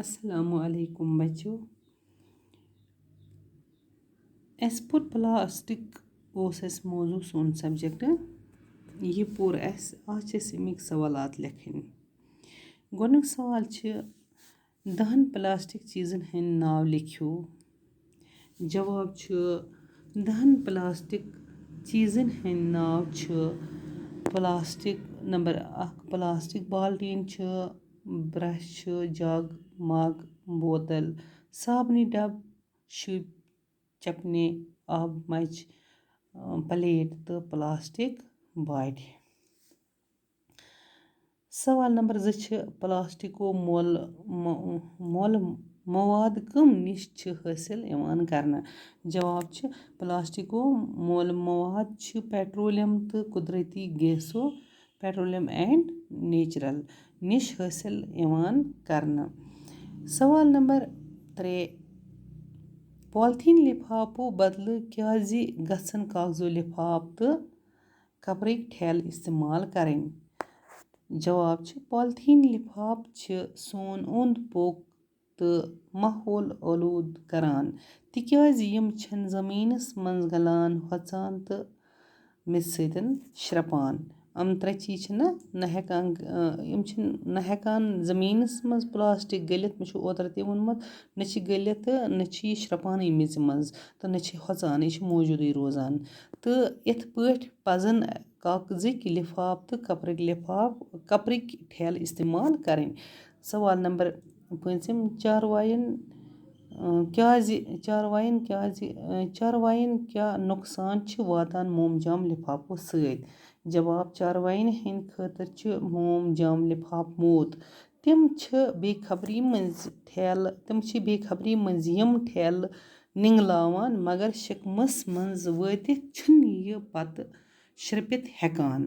السلامُ علیکُم بَچو. اَسہِ پوٚر پٕلاسٹِک اوس اَسہِ موضوٗع سون سَبجَکٹ. یہِ پوٚر اَسہِ. اَتھ چھِ اَسہِ اَمِکۍ سوالات لیکھٕنۍ. گۄڈٕنیُک سوال چھِ 10 پٕلاسٹِک چیٖزَن ہٕنٛدۍ ناو لیکھِو. جواب چھُ 10 پٕلاسٹِک چیٖزَن ہٕنٛدۍ ناو چھِ پٕلاسٹِک نمبر 1 پٕلاسٹِک بالٹیٖن چھُ، برٛش چھُ، جگ، مگ، بوتل، صابنہِ ڈبہٕ، شُپۍ، چپنہِ، آبہٕ مَچہِ، پلیٹ تہٕ پٕلاسٹِک باٹہِ. سوال نمبر 2 چھِ پٕلاسٹِکو مۄلہٕ مواد کَم نِش چھِ حٲصِل یِوان کرنہٕ. جواب چھِ پٕلاسٹِکو مۄلہٕ مواد چھِ پیٹرولیم تہٕ قۄدرٔتی گیسو پیٹرولیم اینڈ نیچرل نِش حٲصِل یِوان کرنہٕ. سوال نمبر 3 پالتھیٖن لِفافو بدلہٕ کیٛازِ گژھن کاغذو لِفاف تہٕ کپرٕکۍ ٹھیلہٕ استعمال کرٕنۍ. جواب چھِ پالتھیٖن لِفاف چھِ سون اوٚنٛد پوٚک تہٕ ماحول اولوٗد کران تِکیٛازِ یِم چھِنہٕ زٔمیٖنَس منٛز گلان ہۄژان تہٕ میٚژِ سۭتۍ شرٛپان. یِم 3 چیٖز چھِنہٕ ہٮ۪کان یِم چھِنہٕ نہ ہٮ۪کان زٔمیٖنَس منٛز پٕلاسٹِک گٔلِتھ. مےٚ چھُ اوترٕ تہِ ووٚنمُت نہ چھِ گٔلِتھ تہٕ نہ چھِ یہِ شرٛپانٕے میٚژِ منٛز تہٕ نہ چھِ ہۄژان. یہِ چھِ موٗجوٗدٕے روزان. تہٕ یِتھ پٲٹھۍ پَزَن کاغذٕکۍ لِفاف تہٕ کپرٕکۍ ٹھیلہٕ استعمال کَرٕنۍ. سوال نمبر 5 چاروایَن کیٛاہ نۄقصان چھِ واتان مومجام لِفافو سۭتۍ. جواب چاروایَن ہٕنٛدِ خٲطرٕ چھِ مومجام لِفاف موت. تِم چھِ بے خبری منٛز یِم ٹھیلہٕ نِنگلاوان مگر شِکمَس منٛز وٲتِتھ چھِنہٕ یہِ پتہٕ شرٛپِتھ ہٮ۪کان.